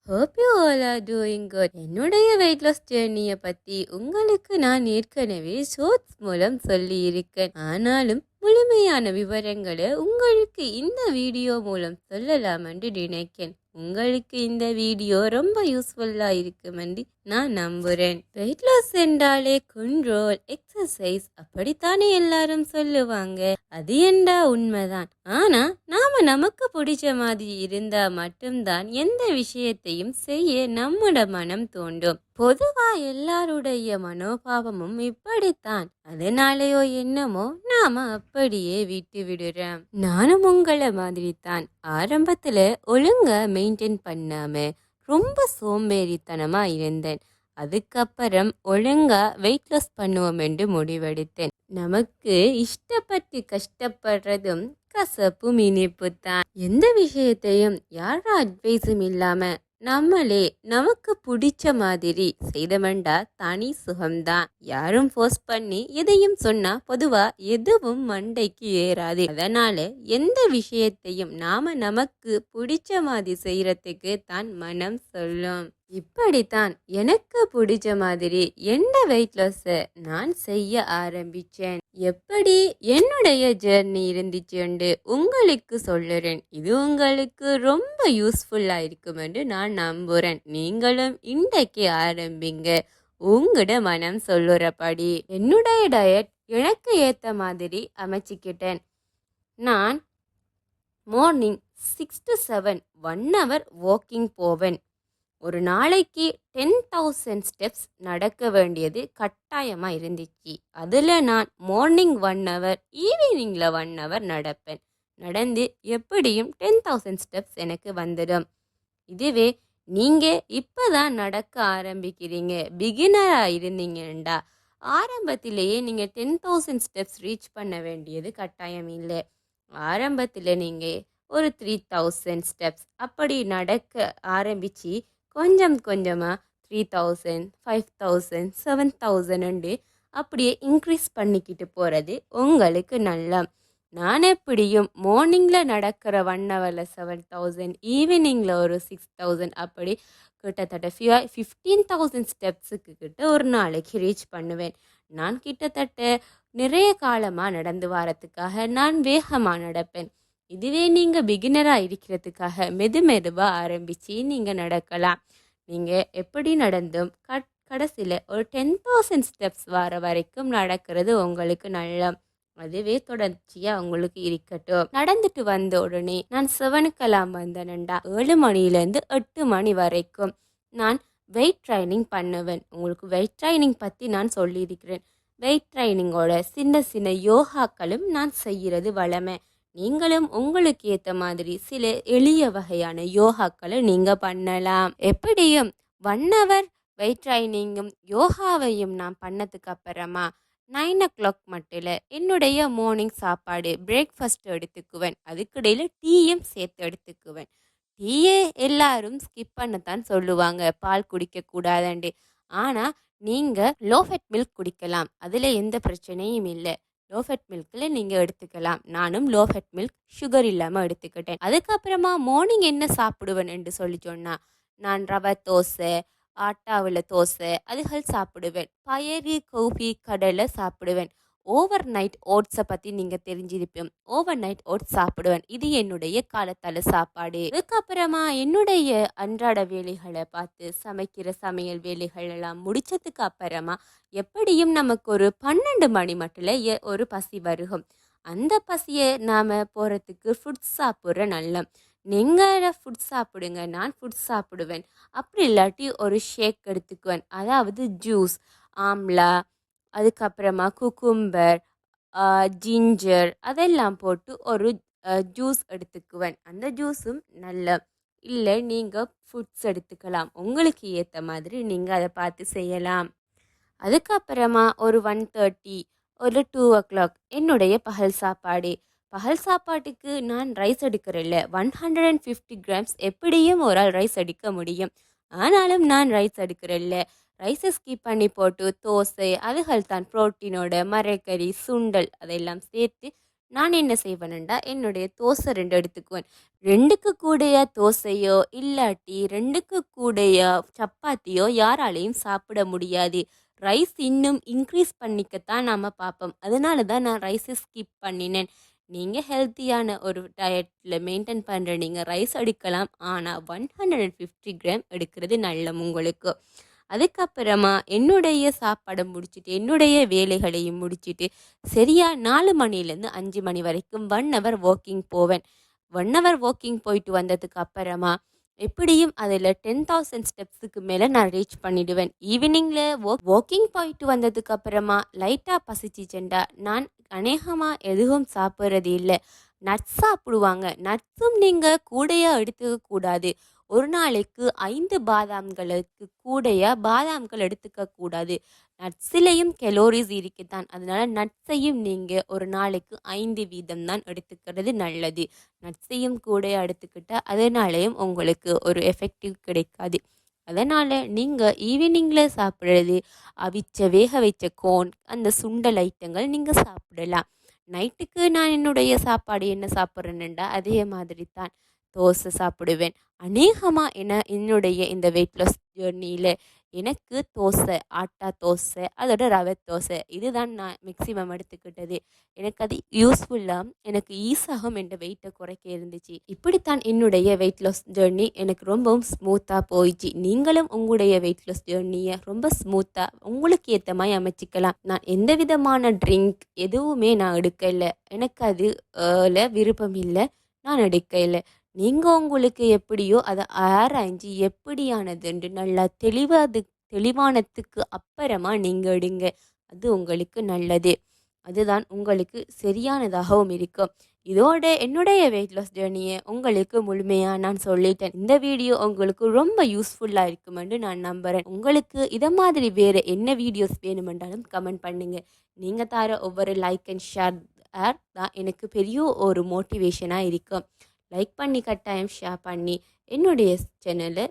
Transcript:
Hope you all are doing good. என்னுடைய weight loss ஜேர்னியை பற்றி உங்களுக்கு நான் ஏற்கனவே ஷோர்ட்ஸ் மூலம் சொல்லியிருக்கேன். ஆனாலும் முழுமையான விவரங்களை உங்களுக்கு இந்த வீடியோ மூலம் சொல்லலாம் என்று நினைக்கிறேன். உங்களுக்கு இந்த வீடியோ ரொம்ப யூஸ்ஃபுல்லாக இருக்குமென்று நான் நம்புகிறேன். வெயிட் லாஸ் என்றாலே கண்ட்ரோல், எக்ஸசைஸ் அப்படித்தானே எல்லாரும் சொல்லுவாங்க. அது என்றா உண்மைதான். ஆனா நாம நமக்கு பிடிச்ச மாதிரி இருந்தா மட்டும்தான் எந்த விஷயத்தையும் செய்ய நம்முட மனம் தோண்டும். பொதுவா எல்லாருடைய மனோபாவமும் இப்படித்தான். அதனாலயோ என்னமோ நாம அப்படியே விட்டு விடுறோம். நானும் உங்களை மாதிரி தான் ஆரம்பத்துல ஒழுங்கா மெயின்டைன் பண்ணாம ரொம்ப சோம்பேறித்தனமா இருந்தேன். அதுக்கப்புறம் ஒழுங்கா வெயிட் லாஸ் பண்ணுவோம் என்று முடிவெடுத்தேன். நமக்கு இஷ்டப்பட்டு கஷ்டப்படுறதும் கசப்பும் இனிப்பு தான். எந்த விஷயத்தையும் யாரா அட்வைஸும் இல்லாம நம்மளே நமக்கு பிடிச்ச மாதிரி செய்தமெண்டா தனி சுகம்தான். யாரும் ஃபோர்ஸ் பண்ணி எதையும் சொன்னா பொதுவா எதுவும் மண்டைக்கு ஏறாது. அதனால எந்த விஷயத்தையும் நாம நமக்கு பிடிச்ச மாதிரி செய்யறதுக்கு தான் மனம் சொல்லும். இப்படித்தான் எனக்கு பிடிச்ச மாதிரி எந்த வெயிட் லாஸை நான் செய்ய ஆரம்பிச்சேன். எப்படி என்னுடைய ஜேர்னி இருந்துச்சுண்டு உங்களுக்கு சொல்லுறேன். இது உங்களுக்கு ரொம்ப யூஸ்ஃபுல்லா இருக்கும் என்று நான் நம்புறேன். நீங்களும் இன்றைக்கு ஆரம்பிங்க. உங்களோட மனம் சொல்லுறபடி. என்னுடைய டயட் எனக்கு ஏத்த மாதிரி அமைச்சிக்கிட்டேன். நான் மார்னிங் 6 to 7 1 hour வாக்கிங் போவேன். ஒரு நாளைக்கு 10,000 ஸ்டெப்ஸ் நடக்க வேண்டியது கட்டாயமாக இருந்துச்சு. அதில் நான் மார்னிங் 1 hour, ஈவினிங்கில் 1 hour நடப்பேன். நடந்து எப்படியும் 10,000 ஸ்டெப்ஸ் எனக்கு வந்துடும். இதுவே நீங்கள் இப்போ தான் நடக்க ஆரம்பிக்கிறீங்க, பிகினராக இருந்தீங்கண்டா ஆரம்பத்திலேயே நீங்கள் 10,000 ஸ்டெப்ஸ் ரீச் பண்ண வேண்டியது கட்டாயம் இல்லை. ஆரம்பத்தில் நீங்கள் ஒரு 3,000 ஸ்டெப்ஸ் அப்படி நடக்க ஆரம்பித்து கொஞ்சம் கொஞ்சமாக 3,000, 5,000, 7,000 அப்படியே இன்க்ரீஸ் பண்ணிக்கிட்டு போகிறது உங்களுக்கு நல்லா. நான் எப்படியும் மார்னிங்கில் நடக்கிற 1 hourல 7,000, ஈவினிங்கில் ஒரு 6,000 அப்படி கிட்டத்தட்ட 15,000 ஸ்டெப்ஸுக்கு கிட்ட ஒரு நாளைக்கு ரீச் பண்ணுவேன். நான் கிட்டத்தட்ட நிறைய காலமாக நடந்து வரத்துக்காக நான் வேகமாக நடப்பேன். இதுவே நீங்கள் பிகினராக இருக்கிறதுக்காக மெதுவாக ஆரம்பித்து நீங்கள் நடக்கலாம். நீங்கள் எப்படி நடந்தும் கடைசியில் ஒரு 10,000 ஸ்டெப்ஸ் வர வரைக்கும் நடக்கிறது உங்களுக்கு நல்ல. அதுவே தொடர்ச்சியாக உங்களுக்கு இருக்கட்டும். நடந்துட்டு வந்த உடனே நான் 7 வந்தேன்டா 7 மணிலேருந்து 8 மணி வரைக்கும் நான் வெயிட் ட்ரைனிங் பண்ணுவேன். உங்களுக்கு வெயிட் ட்ரைனிங் பற்றி நான் சொல்லியிருக்கிறேன். வெயிட் ட்ரைனிங்கோட சின்ன சின்ன யோகாக்களும் நான் செய்கிறது வளமை. நீங்களும் உங்களுக்கு ஏற்ற மாதிரி சில எளிய வகையான யோகாக்களை நீங்கள் பண்ணலாம். எப்படியும் 1 hour வெயிட் ட்ரைனிங்கும் யோகாவையும் நான் பண்ணதுக்கு அப்புறமா 9 o'clock மட்டும் என்னுடைய மார்னிங் சாப்பாடு பிரேக்ஃபாஸ்ட் எடுத்துக்குவேன். அதுக்கிடையில் டீயும் சேர்த்து எடுத்துக்குவேன். டீயே எல்லாரும் ஸ்கிப் பண்ணத்தான் சொல்லுவாங்க, பால் குடிக்கக்கூடாதுண்டு. ஆனால் நீங்கள் லோ ஃபேட் மில்க் குடிக்கலாம், அதில் எந்த பிரச்சனையும் இல்லை. லோ ஃபேட் மில்கில் நீங்கள் எடுத்துக்கலாம். நானும் லோ ஃபேட் மில்க் சுகர் இல்லாமல் எடுத்துக்கிட்டேன். அதுக்கப்புறமா மார்னிங் என்ன சாப்பிடுவேன் என்று சொல்லி சொன்னால் நான் ரவை தோசை, ஆட்டாவில் தோசை அதுகள் சாப்பிடுவேன். பயறு, கோபி, கடலை சாப்பிடுவேன். ஓவர் நைட் ஓட்ஸை பற்றி நீங்கள் தெரிஞ்சிருப்பேன். ஓவர் நைட் ஓட்ஸ் சாப்பிடுவேன். இது என்னுடைய காலத்தால் சாப்பாடு. அதுக்கப்புறமா என்னுடைய அன்றாட வேலைகளை பார்த்து சமைக்கிற சமையல் வேலைகள் எல்லாம் முடிச்சதுக்கு அப்புறமா எப்படியும் நமக்கு ஒரு 12 மணி மட்டும் ஒரு பசி வருகும். அந்த பசியை நாம் போகிறதுக்கு ஃபுட் சாப்பிட்ற நல்ல. நீங்கள் ஃபுட் சாப்பிடுங்க, நான் ஃபுட் சாப்பிடுவேன். அப்படி இல்லாட்டி ஒரு ஷேக் எடுத்துக்குவேன், அதாவது ஜூஸ், ஆம்லா, அதுக்கப்புறமா குக்கும்பர், ஜிஞ்சர் அதெல்லாம் போட்டு ஒரு ஜூஸ் எடுத்துக்குவேன். அந்த ஜூஸும் நல்ல. இல்லை நீங்கள் ஃபுட்ஸ் எடுத்துக்கலாம், உங்களுக்கு ஏற்ற மாதிரி நீங்கள் அதை பார்த்து செய்யலாம். அதுக்கப்புறமா ஒரு 1:30, ஒரு 2 o'clock என்னுடைய பகல் சாப்பாடு. பகல் சாப்பாட்டுக்கு நான் ரைஸ் எடுக்கிறேன்ல, 150 grams எப்படியும் ஒரு ஆள் ரைஸ் எடுக்க முடியும். ஆனாலும் நான் ரைஸ் எடுக்கிறேன்ல, ரைஸை ஸ்கிப் பண்ணி போட்டு தோசை அதுகள் தான் ப்ரோட்டீனோட மரக்கறி, சுண்டல் அதெல்லாம் சேர்த்து நான் என்ன செய்வேன்டா என்னுடைய தோசை 2 எடுத்துக்குவேன். 2க்கு கூடயா தோசையோ இல்லாட்டி 2க்கு கூடயா சப்பாத்தியோ யாராலையும் சாப்பிட முடியாது. ரைஸ் இன்னும் இன்க்ரீஸ் பண்ணிக்கத்தான் நாம பார்ப்போம். அதனால தான் நான் ரைஸை ஸ்கிப் பண்ணினேன். நீங்க ஹெல்த்தியான ஒரு டயட்ல மெயின்டெயின் பண்ற நீங்க ரைஸ் எடுக்கலாம். ஆனா 150 கிராம் எடுக்கிறது நல்லம் உங்களுக்கு. அதுக்கப்புறமா என்னுடைய சாப்பாட முடிச்சுட்டு, என்னுடைய வேலைகளையும் முடிச்சுட்டு, சரியா 4 மணிலேருந்து 5 மணி வரைக்கும் 1 ஹவர் வாக்கிங் போவேன். 1 ஹவர் வாக்கிங் போயிட்டு வந்ததுக்கு அப்புறமா, எப்படியும் அதில 10,000 ஸ்டெப்ஸுக்கு மேல நான் ரீச் பண்ணிடுவேன். ஈவினிங்ல வாக்கிங் போயிட்டு வந்ததுக்கு அப்புறமா லைட்டா பசிச்சுச்சுண்டா, நான் அநேகமா எதுவும் சாப்பிடுறது இல்ல. நட்ஸ் சாப்பிடுவாங்க. நட்ஸும் நீங்க கூடயா எடுத்துக்க கூடாது. ஒரு நாளைக்கு 5 பாதாம்களுக்கு கூடயா பாதாம்கள் எடுத்துக்க கூடாது. நட்ஸிலேயும் கலோரிஸ் இருக்குதான். அதனால நட்ஸையும் நீங்க ஒரு நாளைக்கு 5 வீதம் தான் எடுத்துக்கிறது நல்லது. நட்ஸையும் கூடயா எடுத்துக்கிட்டா அதனாலேயும் உங்களுக்கு ஒரு எஃபெக்டிவ் கிடைக்காது. அதனால நீங்க ஈவினிங்ல சாப்பிடுறது அவிச்ச வேக வைச்ச கோன், அந்த சுண்டல் ஐட்டங்கள் நீங்க சாப்பிடலாம். நைட்டுக்கு நான் என்னுடைய சாப்பாடு என்ன சாப்பிட்றேன்னுண்டா அதே மாதிரி தான் தோசை சாப்பிடுவேன். அநேகமா என்னுடைய இந்த வெயிட் லாஸ் ஜர்னியில எனக்கு தோசை, ஆட்டா தோசை, அதோட ரவை தோசை இதுதான் நான் மேக்ஸிமம் எடுத்துக்கிட்டது. எனக்கு அது யூஸ்ஃபுல்லா எனக்கு ஈஸியாகவும் என் வெயிட்டை குறைக்க இருந்துச்சு. இப்படித்தான் என்னுடைய வெயிட் லாஸ் ஜர்னி எனக்கு ரொம்பவும் ஸ்மூத்தாக போயிடுச்சு. நீங்களும் உங்களுடைய வெயிட் லாஸ் ஜர்னியை ரொம்ப ஸ்மூத்தாக உங்களுக்கு ஏற்ற மாதிரி அமைச்சிக்கலாம். நான் எந்த விதமான ட்ரிங்க் எதுவுமே நான் எடுக்கலை. எனக்கு அது விருப்பம் இல்லை, நான் எடுக்கலை. நீங்கள் உங்களுக்கு எப்படியோ அதை ஆராய்ஞ்சு எப்படியானதுன்னு நல்லா தெளிவானதுக்கு அப்புறமா நீங்கள் எடுங்க. அது உங்களுக்கு நல்லது. அதுதான் உங்களுக்கு சரியானதாகவும் இருக்கும். இதோட என்னுடைய வெயிட் லாஸ் ஜேர்னியை உங்களுக்கு முழுமையாக நான் சொல்லிட்டேன். இந்த வீடியோ உங்களுக்கு ரொம்ப யூஸ்ஃபுல்லாக இருக்குமென்று நான் நம்புகிறேன். உங்களுக்கு இதை மாதிரி வேறு என்ன வீடியோஸ் வேணுமென்றாலும் கமெண்ட் பண்ணுங்கள். நீங்கள் தர ஒவ்வொரு லைக் அண்ட் ஷேர் தான் எனக்கு பெரிய ஒரு மோட்டிவேஷனாக இருக்கும். லைக் பண்ணி கட்டாயம் ஷேர் பண்ணி என்னுடைய சேனலை